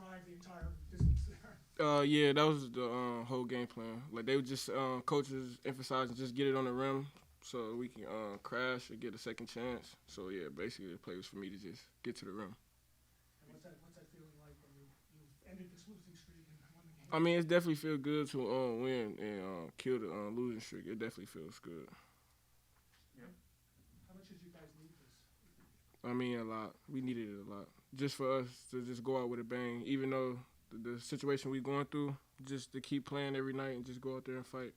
drive the entire distance there? Yeah, that was the whole game plan. Like they would just coaches emphasizing just get it on the rim so we can crash or get a second chance. So yeah, basically the play was for me to just get to the rim. And what's that feeling like when you've ended this losing streak and won the I game? mean, it definitely feels good to win and kill the losing streak. It definitely feels good. Yep. How much did you guys need this? I mean, a lot. We needed it a lot just for us to just go out with a bang, even though the situation we going through, just to keep playing every night and just go out there and fight.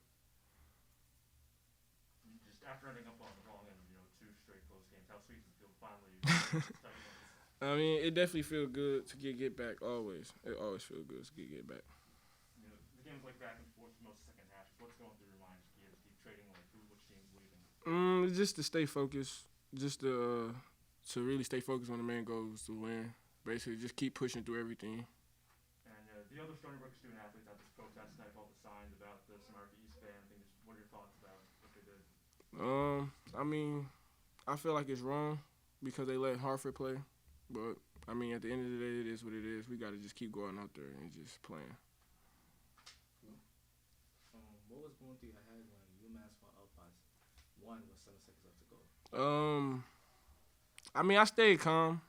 Just after ending up on the wrong end of two straight close games, how sweet does it feel finally starting on this? I mean, it definitely feels good to get back. Always, it always feels good to get back. The game's like back and forth for most of the second half. What's going through your mind? Just keep trading like who, which team's leaving? Just to stay focused, just to really stay focused on the main goal is to win. Basically, just keep pushing through everything. And the other Stony Brook student athletes had this protest tonight, all the signs about the Samaritan East Band thing. What are your thoughts about what they did? I mean, I feel like it's wrong because they let Hartford play, but I mean, at the end of the day, it is what it is. We got to just keep going out there and just playing. What was going through your head when UMass went up by one with 7 seconds left to go? I mean, I stayed calm.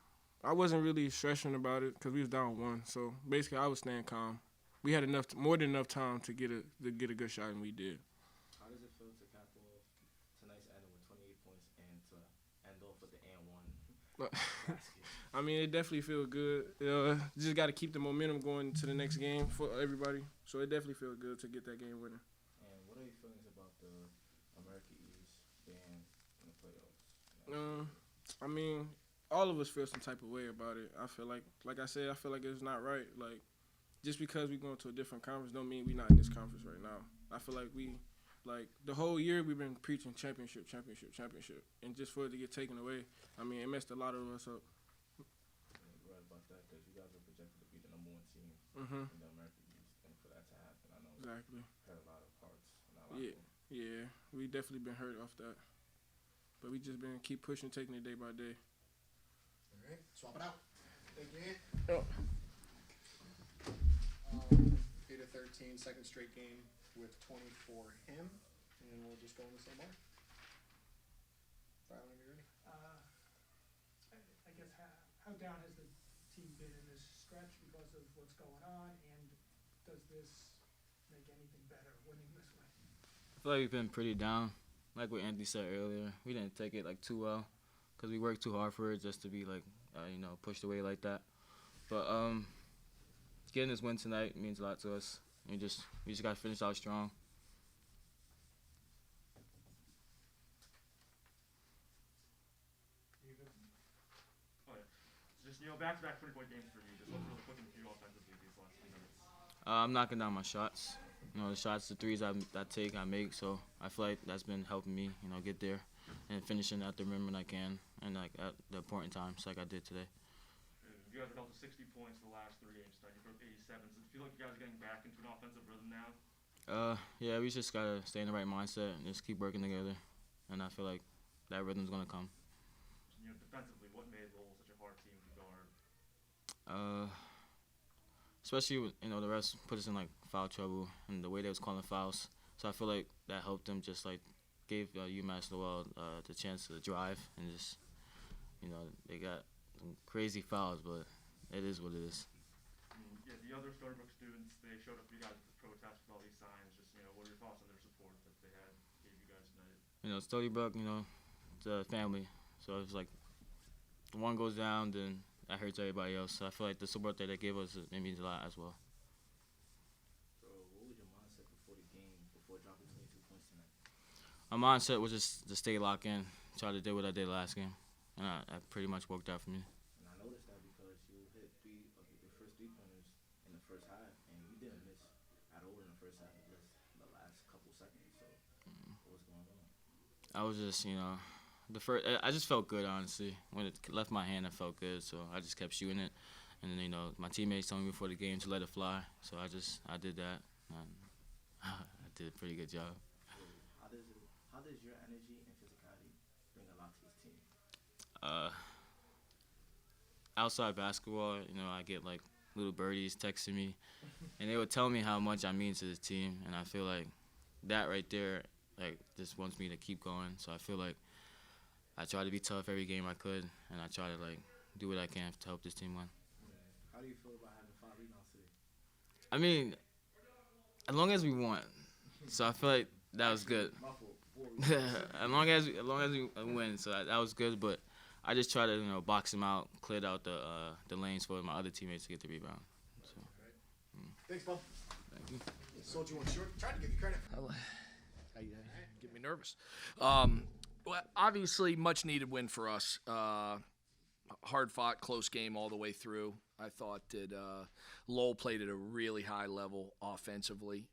I wasn't really stressing about it because we was down one. So basically, I was staying calm. We had more than enough time to get a good shot, and we did. How does it feel to cap off tonight's ending with 28 points and to end off with the and one basket? I mean, it definitely feels good. Just got to keep the momentum going to the next game for everybody. So it definitely feels good to get that game winner. And what are your feelings about the America East band in the playoffs? I mean, all of us feel some type of way about it. I feel like I said, I feel like it's not right. Like, just because we going to a different conference don't mean we not in this conference right now. I feel like the whole year we've been preaching championship. And just for it to get taken away, I mean, it messed a lot of us up. You're right about that because you guys are projected to be the number one team Mm-hmm. in the America East. And for that to happen, I know Exactly. it hurt a lot of hearts. Yeah, we definitely been hurt off that. But we just been keep pushing, taking it day by day. All right, swap it out. Thank you, Oh. 8-13, second straight game with 20 for him, and we'll just go in the same order. Tyler, you ready? I guess how down has the team been in this stretch because of what's going on, and does this make anything better winning this way? I feel like we've been pretty down. Like what Anthony said earlier, we didn't take it too well because we worked too hard for it just to be pushed away like that. But getting this win tonight means a lot to us. We just got to finish out strong. Oh yeah. So just back-to-back 30-point games for you. Just what's really clicking for you offensively these last few minutes? I'm knocking down my shots. The shots, the threes I take, I make. So I feel like that's been helping me, get there and finishing at the rim when I can and at the important times like I did today. You guys have held to 60 points the last 3 games tonight. You broke 87. Does it feel like you guys are getting back into an offensive rhythm now? Yeah, we just gotta stay in the right mindset and just keep working together. And I feel like that rhythm's gonna come. Defensively, what made Lowell such a hard team to guard? Especially with, the refs put us in foul trouble and the way they was calling fouls. So I feel like that helped them. Just gave UMass Lowell the chance to drive and just they got some crazy fouls, but it is what it is. Yeah, the other Stony Brook students, they showed up for you guys at the protest with all these signs. Just what are your thoughts on their support that they gave you guys tonight? Stony Brook, it's a family. So it's one goes down, then that hurts everybody else. So I feel like the support that they gave us, it means a lot as well. So what was your mindset before the game, before dropping 22 points tonight? My mindset was just to stay locked in, try to do what I did last game. And that pretty much worked out for me. And I noticed that because you hit your first 3-pointers in the first half, and you didn't miss at all in the first half, just the last couple seconds. So what was going on? I was just, I just felt good, honestly. When it left my hand, I felt good, so I just kept shooting it. And then, my teammates told me before the game to let it fly, so I did that. And I did a pretty good job. How does your energy and physicality bring a lot to this team? Outside basketball, I get little birdies texting me, and they would tell me how much I mean to this team, and I feel like that right there, like, just wants me to keep going. So I feel like I try to be tough every game I could, and I try to, like, do what I can to help this team win. How do you feel about having 5 rebounds today? I mean, as long as we won, so I feel like that was good. My fault. 4 rebounds. as long as we win, so that was good. But I just try to box them out, clear out the lanes for my other teammates to get the rebound. So. Thanks, Bob. Thank you. Sold you one short. Tried to give you credit. Get me nervous. Well, obviously, much needed win for us. Hard fought, close game all the way through. I thought that Lowell played at a really high level offensively.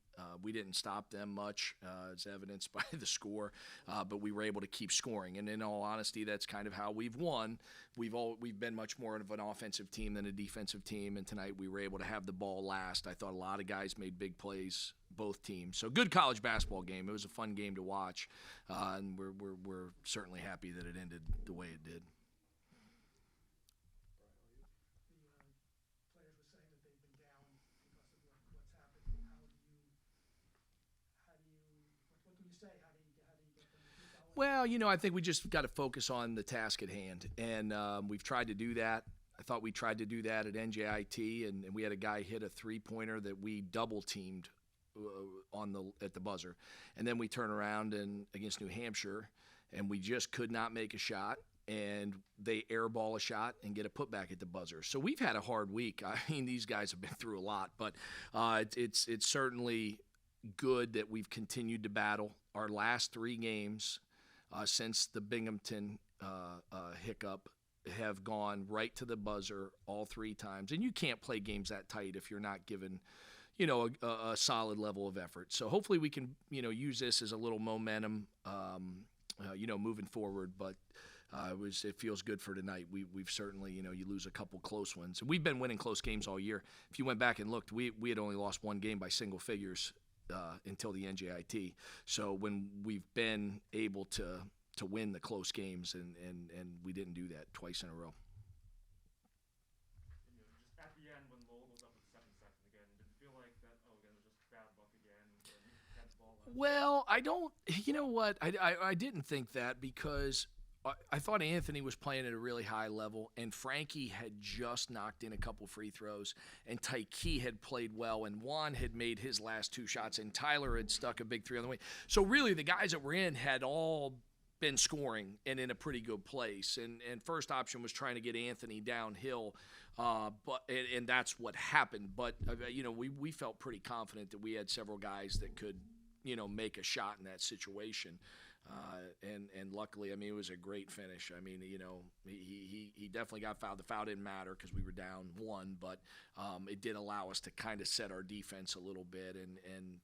We didn't stop them much, as evidenced by the score, but we were able to keep scoring. And in all honesty, that's kind of how we've won. We've been much more of an offensive team than a defensive team, and tonight we were able to have the ball last. I thought a lot of guys made big plays, both teams. So good college basketball game. It was a fun game to watch, and we're certainly happy that it ended the way it did. Players were saying that they've been down because of what's happened. What can you say? How do you get them to keep going? Well, I think we just got to focus on the task at hand, and we've tried to do that. I thought we tried to do that at NJIT, and we had a guy hit a three-pointer that we double-teamed at the buzzer, and then we turn around and against New Hampshire, and we just could not make a shot, and they airball a shot and get a putback at the buzzer. So we've had a hard week. I mean, these guys have been through a lot, but it's certainly good that we've continued to battle. Our last 3 games since the Binghamton hiccup have gone right to the buzzer all 3 times, and you can't play games that tight if you're not given a solid level of effort. So hopefully we can use this as a little momentum moving forward, but it feels good for tonight. We've certainly, you lose a couple close ones. And we've been winning close games all year. If you went back and looked, we had only lost 1 game by single figures until the NJIT. So when we've been able to win the close games, and we didn't do that twice in a row. Just at the end when Lowell goes up with 7 seconds again, did it feel like that, again, it was just bad luck again, and you had the ball left? Well, I don't, I didn't think that, because I thought Anthony was playing at a really high level, and Frankie had just knocked in a couple free throws, and Tykei had played well, and Juan had made his last 2 shots, and Tyler had stuck a big 3 on the way. So really the guys that were in had all been scoring and in a pretty good place, and first option was trying to get Anthony downhill, but that's what happened. But we felt pretty confident that we had several guys that could make a shot in that situation. And luckily, I mean, it was a great finish. I mean, he definitely got fouled. The foul didn't matter because we were down 1, but it did allow us to kind of set our defense a little bit, and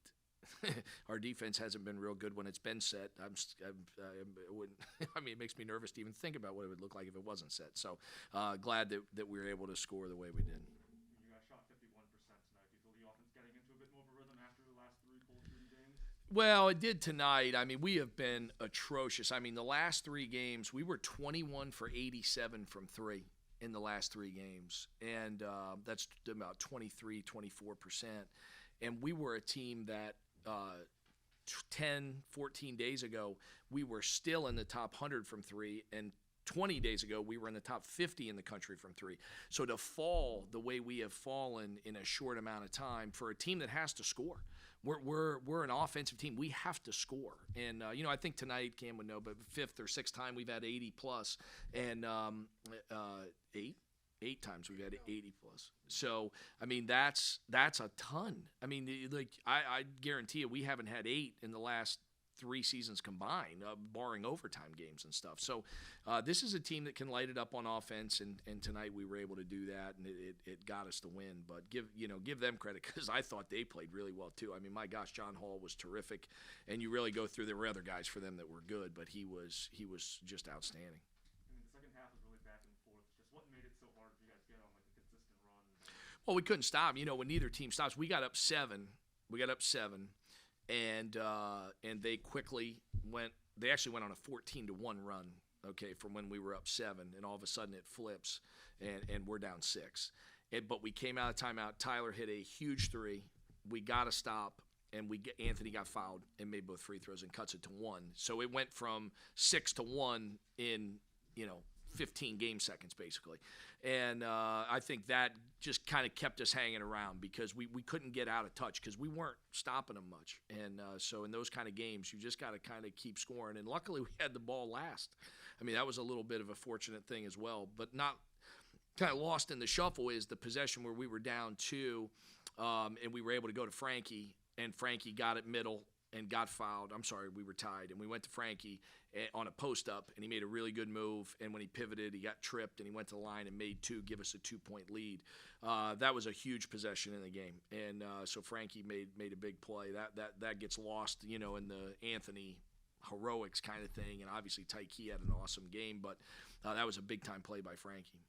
our defense hasn't been real good when it's been set. It makes me nervous to even think about what it would look like if it wasn't set. So glad that we were able to score the way we did. You guys shot 51% tonight. Do you feel the offense getting into a bit more of a rhythm after the last 3 cold shooting games? Well, it did tonight. I mean, we have been atrocious. I mean, the last 3 games, we were 21 for 87 from 3 in the last 3 games. And that's about 23, 24%. And we were a team that 10, 14 days ago, we were still in the top 100 from 3, and 20 days ago, we were in the top 50 in the country from 3. So to fall the way we have fallen in a short amount of time for a team that has to score, we're an offensive team. We have to score, and I think tonight Cam would know, but 5th or 6th time we've had 80 plus, and 8 times we've had 80 plus. So I mean that's a ton. I mean, like I guarantee you we haven't had 8 in the last 3 seasons combined, barring overtime games and stuff. So this is a team that can light it up on offense, and tonight we were able to do that, and it got us the win. But give them credit, because I thought they played really well too. I mean, my gosh, John Hall was terrific, and you really go through, there were other guys for them that were good, but he was just outstanding. I mean, the second half was really back and forth. Just what made it so hard for you guys to get on like a consistent run? Well, we couldn't stop. When neither team stops, we got up 7. And they quickly went. They actually went on a 14-1 run. Okay, from when we were up 7, and all of a sudden it flips, and we're down 6. but we came out of timeout. Tyler hit a huge three. We got a stop, and Anthony got fouled and made both free throws and cuts it to 1. So it went from 6 to 1 in 15 game seconds basically. And I think that just kind of kept us hanging around because we couldn't get out of touch because we weren't stopping them much. And so in those kind of games, you just got to kind of keep scoring. And luckily we had the ball last. I mean, that was a little bit of a fortunate thing as well, but not kind of lost in the shuffle is the possession where we were down 2 and we were able to go to Frankie, and Frankie got it middle and got fouled. I'm sorry, we were tied, and we went to Frankie on a post-up, and he made a really good move, and when he pivoted, he got tripped, and he went to the line and made 2, give us a 2-point lead. That was a huge possession in the game, and so Frankie made a big play. That gets lost, in the Anthony heroics kind of thing, and obviously Tykei had an awesome game, but that was a big-time play by Frankie.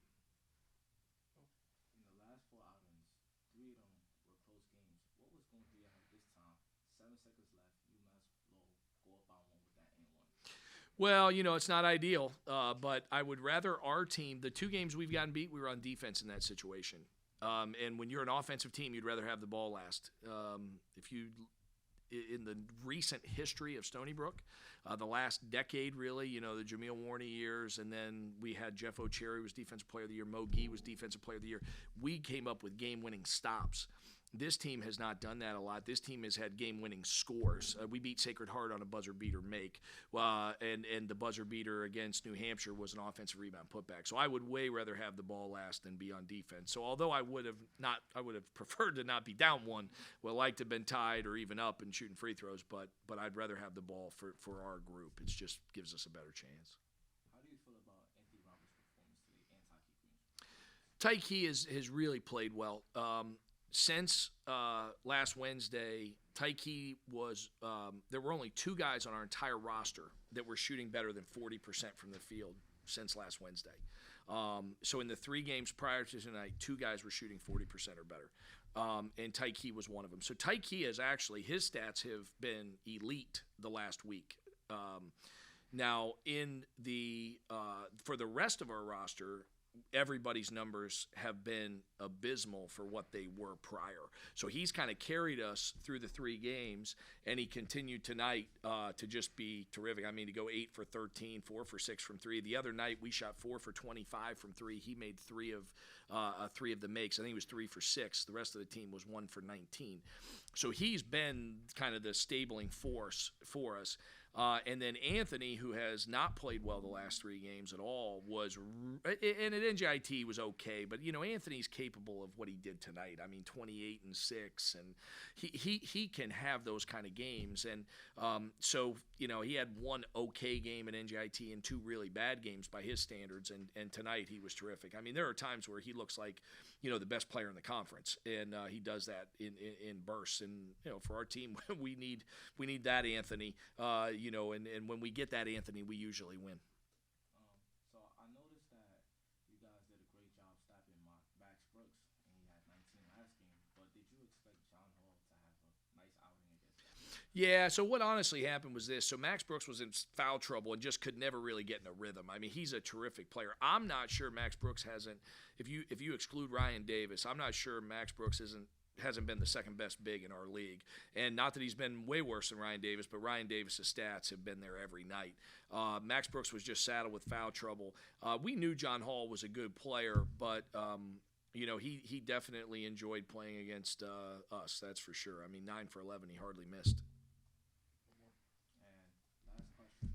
In the last 4 outings, 3 of them were close games. What was going through your head this time? 7 seconds left, UMass Lowell go up by 1 with that and 1. Well, it's not ideal, but I would rather our team, the 2 games we've gotten beat, we were on defense in that situation. And when you're an offensive team, you'd rather have the ball last. In the recent history of Stony Brook, the last decade really, the Jameel Warney years, and then we had Jeff O'Cherry was Defensive Player of the Year, Mo Gee was Defensive Player of the Year. We came up with game-winning stops. This team has not done that a lot. This team has had game-winning scores. We beat Sacred Heart on a buzzer beater make, and the buzzer beater against New Hampshire was an offensive rebound putback. So I would way rather have the ball last than be on defense. So although I would have preferred to not be down 1, would like to have been tied or even up and shooting free throws, but I'd rather have the ball for our group. It just gives us a better chance. How do you feel about Anthony Roberts' performance today and Tykei Greene's performance? Tykei has really played well. Since last Wednesday, Tykei was there were only 2 guys on our entire roster that were shooting better than 40% from the field since last Wednesday. So in the 3 games prior to tonight, 2 guys were shooting 40% or better, and Tykei was one of them. So Tykei has actually, his stats have been elite the last week. Now in the for the rest of our roster, everybody's numbers have been abysmal for what they were prior. So he's kind of carried us through the 3 games, and he continued tonight to just be terrific. I mean, to go 8 for 13, 4 for 6 from 3. The other night we shot 4 for 25 from 3. He made 3 of the makes. I think he was 3 for 6. The rest of the team was 1 for 19. So he's been kind of the stabling force for us. And then Anthony, who has not played well the last 3 games at all, and at NJIT was okay, but Anthony's capable of what he did tonight. I mean, 28 and 6, and he can have those kind of games. And so he had 1 okay game at NJIT and 2 really bad games by his standards, and tonight he was terrific. I mean, there are times where he looks like the best player in the conference, and he does that in bursts. And for our team, we need that Anthony. And when we get that Anthony, we usually win. So I noticed that you guys did a great job stopping Max Brooks, and he had 19 last game. But did you expect John Hall to have a nice outing against that? Yeah, so what honestly happened was this. So Max Brooks was in foul trouble and just could never really get in a rhythm. I mean, he's a terrific player. I'm not sure Max Brooks hasn't, if you exclude Ryan Davis, I'm not sure Max Brooks hasn't been the second best big in our league. And not that he's been way worse than Ryan Davis, but Ryan Davis's stats have been there every night. Max Brooks was just saddled with foul trouble. We knew John Hall was a good player, but he definitely enjoyed playing against us, that's for sure. I mean, 9 for 11, he hardly missed. And last question,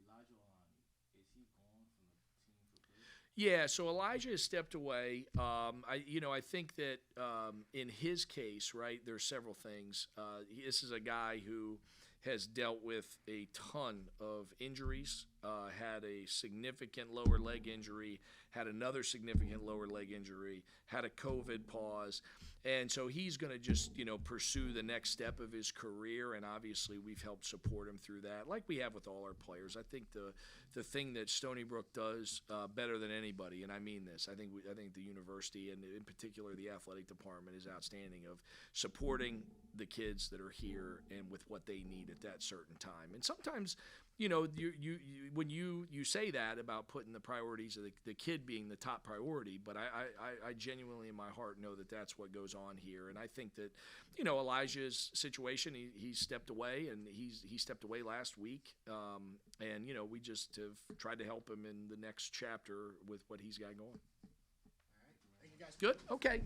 Elijah Olani, is he gone from the team for good? Yeah, so Elijah has stepped away. I think that in his case, right, there's several things. This is a guy who has dealt with a ton of injuries, had a significant lower leg injury, had another significant lower leg injury, had a COVID pause. And so he's going to just, pursue the next step of his career, and obviously we've helped support him through that, like we have with all our players. I think the thing that Stony Brook does better than anybody, and I mean this, I think the university, and in particular the athletic department, is outstanding of supporting the kids that are here and with what they need at that certain time. And sometimes you know, when you say that about putting the priorities of the kid being the top priority, but I genuinely in my heart know that that's what goes on here, and I think that, you know, Elijah's situation, he stepped away, and he stepped away last week, and you know, we just have tried to help him in the next chapter with what he's got going. All right. Thank you guys. Good. Okay.